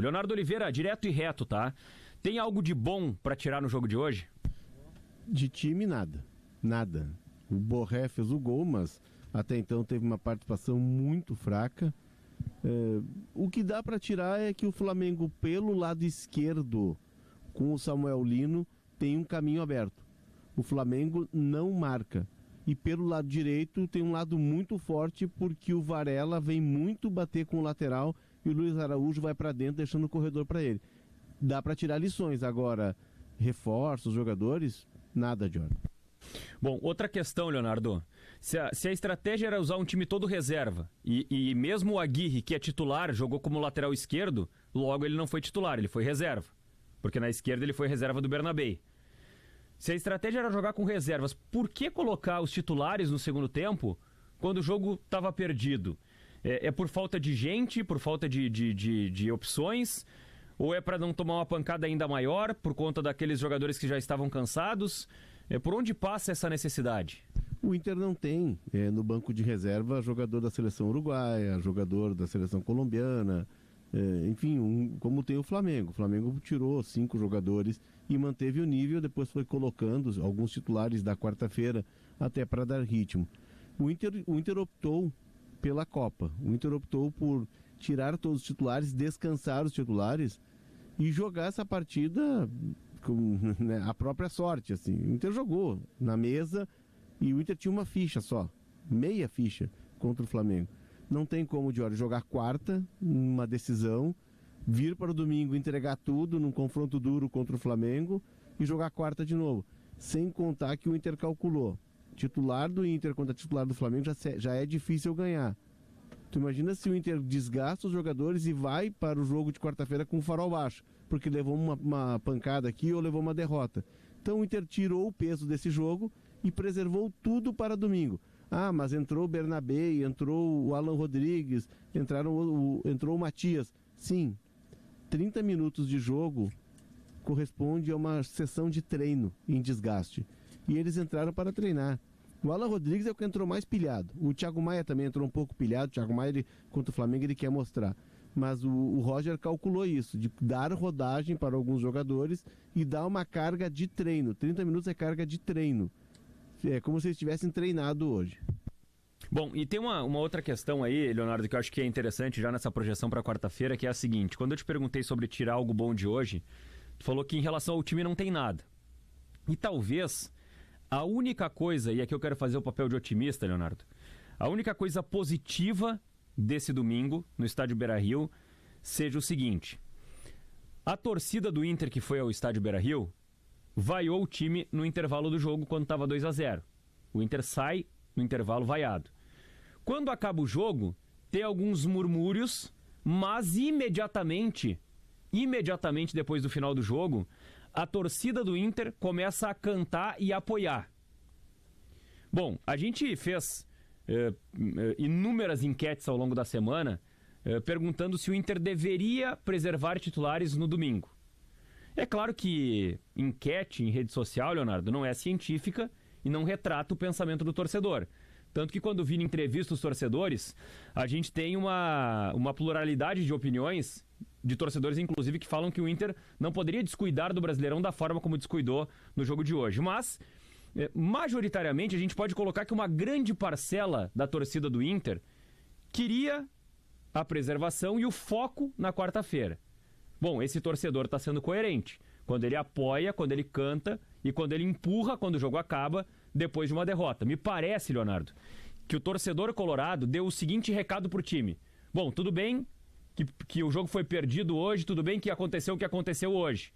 Leonardo Oliveira, direto e reto, tá? Tem algo de bom pra tirar no jogo de hoje? De time, nada. Nada. O Borré fez o gol, mas até então teve uma participação muito fraca. O que dá para tirar é que o Flamengo, pelo lado esquerdo, com o Samuel Lino, tem um caminho aberto. O Flamengo não marca. E pelo lado direito tem um lado muito forte, porque o Varela vem muito bater com o lateral e o Luiz Araújo vai para dentro, deixando o corredor para ele. Dá para tirar lições. Agora, reforços, jogadores, nada, Jordan. Bom, outra questão, Leonardo. Se a estratégia era usar um time todo reserva, e mesmo o Aguirre, que é titular, jogou como lateral esquerdo, logo ele não foi titular, ele foi reserva. Porque na esquerda ele foi reserva do Bernabé. Se a estratégia era jogar com reservas, por que colocar os titulares no segundo tempo quando o jogo estava perdido? É por falta de gente, por falta de opções? Ou é para não tomar uma pancada ainda maior por conta daqueles jogadores que já estavam cansados? Por onde passa essa necessidade? O Inter não tem no banco de reserva jogador da seleção uruguaia, jogador da seleção colombiana, enfim, como tem o Flamengo. O Flamengo tirou 5 jogadores e manteve o nível, depois foi colocando alguns titulares da quarta-feira até para dar ritmo. O Inter optou pela Copa. O Inter optou por tirar todos os titulares, descansar os titulares e jogar essa partida com a própria sorte, assim. O Inter jogou na mesa e o Inter tinha uma ficha só, meia ficha contra o Flamengo. Não tem como, Diori, jogar quarta, uma decisão, vir para o domingo entregar tudo num confronto duro contra o Flamengo e jogar quarta de novo. Sem contar que o Inter calculou. Titular do Inter contra titular do Flamengo já é difícil ganhar. Tu imagina se o Inter desgasta os jogadores e vai para o jogo de quarta-feira com o farol baixo, porque levou uma pancada aqui ou levou uma derrota. Então o Inter tirou o peso desse jogo e preservou tudo para domingo. Ah, mas entrou o Bernabé, entrou o Alan Rodrigues, entrou o Matias. Sim, 30 minutos de jogo corresponde a uma sessão de treino em desgaste. E eles entraram para treinar. O Alan Rodrigues é o que entrou mais pilhado. O Thiago Maia também entrou um pouco pilhado. O Thiago Maia, contra o Flamengo, ele quer mostrar. Mas o Roger calculou isso, de dar rodagem para alguns jogadores e dar uma carga de treino. 30 minutos é carga de treino. É como se eles tivessem treinado hoje. Bom, e tem uma outra questão aí, Leonardo, que eu acho que é interessante já nessa projeção para quarta-feira, que é a seguinte. Quando eu te perguntei sobre tirar algo bom de hoje, tu falou que em relação ao time não tem nada. E talvez a única coisa, e aqui eu quero fazer o papel de otimista, Leonardo, a única coisa positiva desse domingo no estádio Beira-Rio seja o seguinte: a torcida do Inter que foi ao estádio Beira-Rio vaiou o time no intervalo do jogo quando estava 2-0. O Inter sai no intervalo vaiado. Quando acaba o jogo, tem alguns murmúrios, mas imediatamente depois do final do jogo, a torcida do Inter começa a cantar e apoiar. Bom, a gente fez inúmeras enquetes ao longo da semana perguntando se o Inter deveria preservar titulares no domingo. É claro que enquete em rede social, Leonardo, não é científica e não retrata o pensamento do torcedor. Tanto que quando vi em entrevista os torcedores, a gente tem uma pluralidade de opiniões de torcedores, inclusive, que falam que o Inter não poderia descuidar do Brasileirão da forma como descuidou no jogo de hoje. Mas, majoritariamente, a gente pode colocar que uma grande parcela da torcida do Inter queria a preservação e o foco na quarta-feira. Bom, esse torcedor está sendo coerente. Quando ele apoia, quando ele canta e quando ele empurra quando o jogo acaba, depois de uma derrota. Me parece, Leonardo, que o torcedor colorado deu o seguinte recado pro time. Bom, tudo bem que o jogo foi perdido hoje, tudo bem que aconteceu o que aconteceu hoje.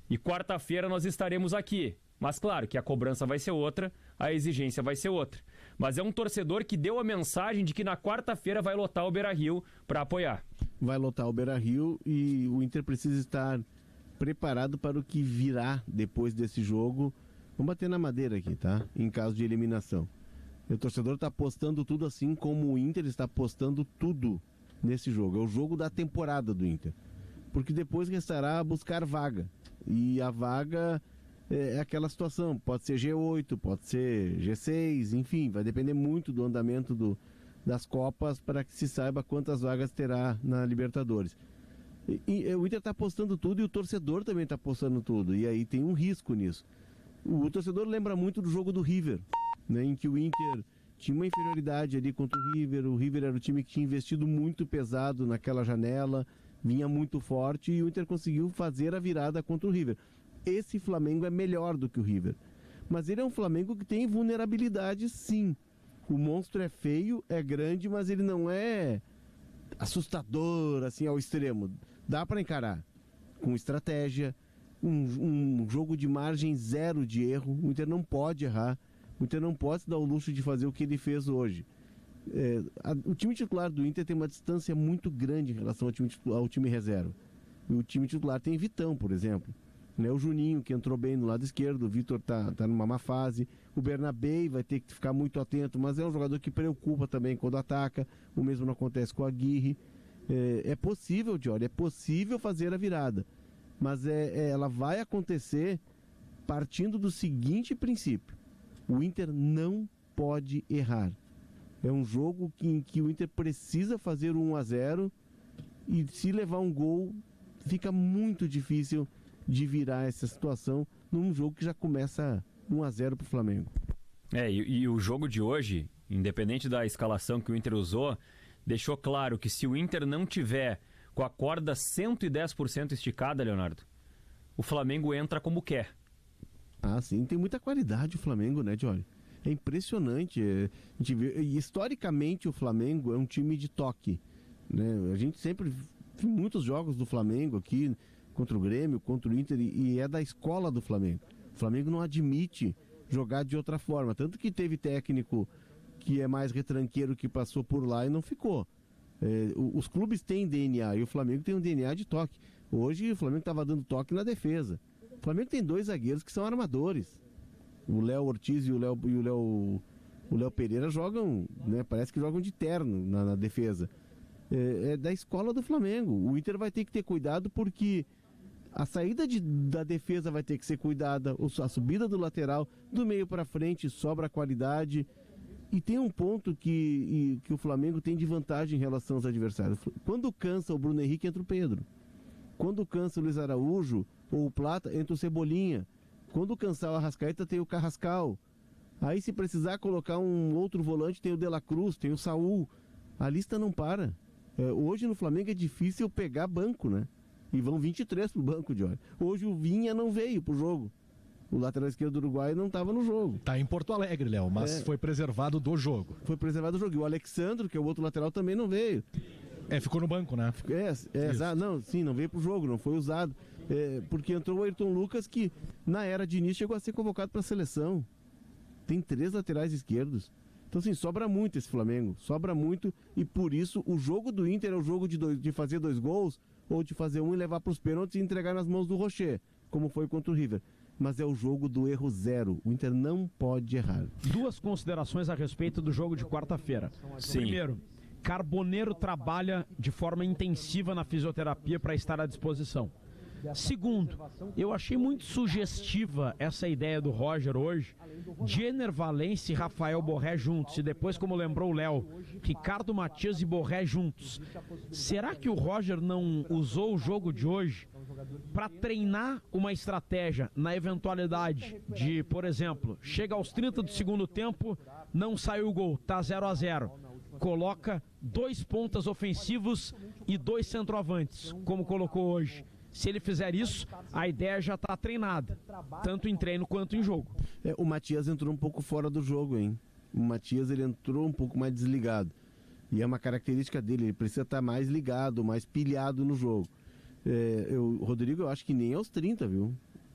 E quarta-feira nós estaremos aqui. Mas claro que a cobrança vai ser outra, a exigência vai ser outra. Mas é um torcedor que deu a mensagem de que na quarta-feira vai lotar o Beira-Rio para apoiar. Vai lotar o Beira-Rio e o Inter precisa estar preparado para o que virá depois desse jogo. Vamos bater na madeira aqui, tá? Em caso de eliminação. O torcedor está apostando tudo, assim como o Inter está apostando tudo nesse jogo. É o jogo da temporada do Inter. Porque depois restará buscar vaga. E a vaga é aquela situação. Pode ser G8, pode ser G6, enfim, vai depender muito do andamento das Copas para que se saiba quantas vagas terá na Libertadores. O Inter está apostando tudo e o torcedor também está apostando tudo. E aí tem um risco nisso. O torcedor lembra muito do jogo do River, né, em que o Inter tinha uma inferioridade ali contra o River era o time que tinha investido muito pesado naquela janela, vinha muito forte e o Inter conseguiu fazer a virada contra o River. Esse Flamengo é melhor do que o River, mas ele é um Flamengo que tem vulnerabilidade, sim. O monstro é feio, é grande, mas ele não é assustador assim ao extremo. Dá para encarar com estratégia, um jogo de margem zero de erro. O Inter não pode errar, o Inter não pode se dar o luxo de fazer o que ele fez hoje. O time titular do Inter tem uma distância muito grande em relação ao time reserva. E o time titular tem Vitão, por exemplo, né? O Juninho, que entrou bem no lado esquerdo, o Vitor tá numa má fase, o Bernabé vai ter que ficar muito atento, mas é um jogador que preocupa também quando ataca. O mesmo não acontece com a Aguirre. É possível, Diori, é possível fazer a virada, mas ela vai acontecer partindo do seguinte princípio: o Inter não pode errar. É um jogo em que o Inter precisa fazer 1-0 e se levar um gol fica muito difícil de virar essa situação num jogo que já começa 1-0 para o Flamengo. E o jogo de hoje, independente da escalação que o Inter usou, deixou claro que se o Inter não tiver com a corda 110% esticada, Leonardo, o Flamengo entra como quer. Ah, sim, tem muita qualidade o Flamengo, né, Johnny? É impressionante. A gente vê, historicamente o Flamengo é um time de toque, né? A gente sempre viu muitos jogos do Flamengo aqui, contra o Grêmio, contra o Inter, e é da escola do Flamengo. O Flamengo não admite jogar de outra forma, tanto que teve técnico que é mais retranqueiro que passou por lá e não ficou. Os clubes têm DNA e o Flamengo tem um DNA de toque. Hoje o Flamengo estava dando toque na defesa. O Flamengo tem 2 zagueiros que são armadores. O Léo Ortiz e o Léo Pereira jogam, né, parece que jogam de terno na defesa. É da escola do Flamengo. O Inter vai ter que ter cuidado porque a saída da defesa vai ter que ser cuidada, a subida do lateral, do meio para frente, sobra qualidade. E tem um ponto que o Flamengo tem de vantagem em relação aos adversários. Quando cansa o Bruno Henrique, entra o Pedro. Quando cansa o Luiz Araújo ou o Plata, entra o Cebolinha. Quando cansar o Arrascaeta, tem o Carrascal. Aí, se precisar colocar um outro volante, tem o De La Cruz, tem o Saúl. A lista não para. Hoje no Flamengo é difícil pegar banco, né? E vão 23 pro banco, Johnny. Hoje o Vinha não veio pro jogo. O lateral esquerdo do Uruguai não estava no jogo. Tá em Porto Alegre, Léo, mas foi preservado do jogo. Foi preservado do jogo. E o Alexandre, que é o outro lateral, também não veio. Ficou no banco, né? Não veio pro jogo, não foi usado. Porque entrou o Ayrton Lucas, que na era de início chegou a ser convocado para a seleção. Tem 3 laterais esquerdos. Então, assim, sobra muito esse Flamengo. Sobra muito e por isso o jogo do Inter é o jogo de fazer 2 gols ou de fazer um e levar para os pênaltis e entregar nas mãos do Rocher, como foi contra o River. Mas é o jogo do erro zero. O Inter não pode errar. 2 considerações a respeito do jogo de quarta-feira. Primeiro, Carboneiro trabalha de forma intensiva na fisioterapia para estar à disposição. Segundo, eu achei muito sugestiva essa ideia do Roger hoje, Jenner Valencia e Rafael Borré juntos, e depois, como lembrou o Léo, Ricardo Matias e Borré juntos. Será que o Roger não usou o jogo de hoje para treinar uma estratégia na eventualidade de, por exemplo, chega aos 30 do segundo tempo, não saiu o gol, tá 0-0. Coloca 2 pontas ofensivos e 2 centroavantes, como colocou hoje. Se ele fizer isso, a ideia já está treinada, tanto em treino quanto em jogo. O Matias entrou um pouco fora do jogo, hein? O Matias, ele entrou um pouco mais desligado. E é uma característica dele, ele precisa estar mais ligado, mais pilhado no jogo. O Rodrigo, eu acho que nem aos 30, viu?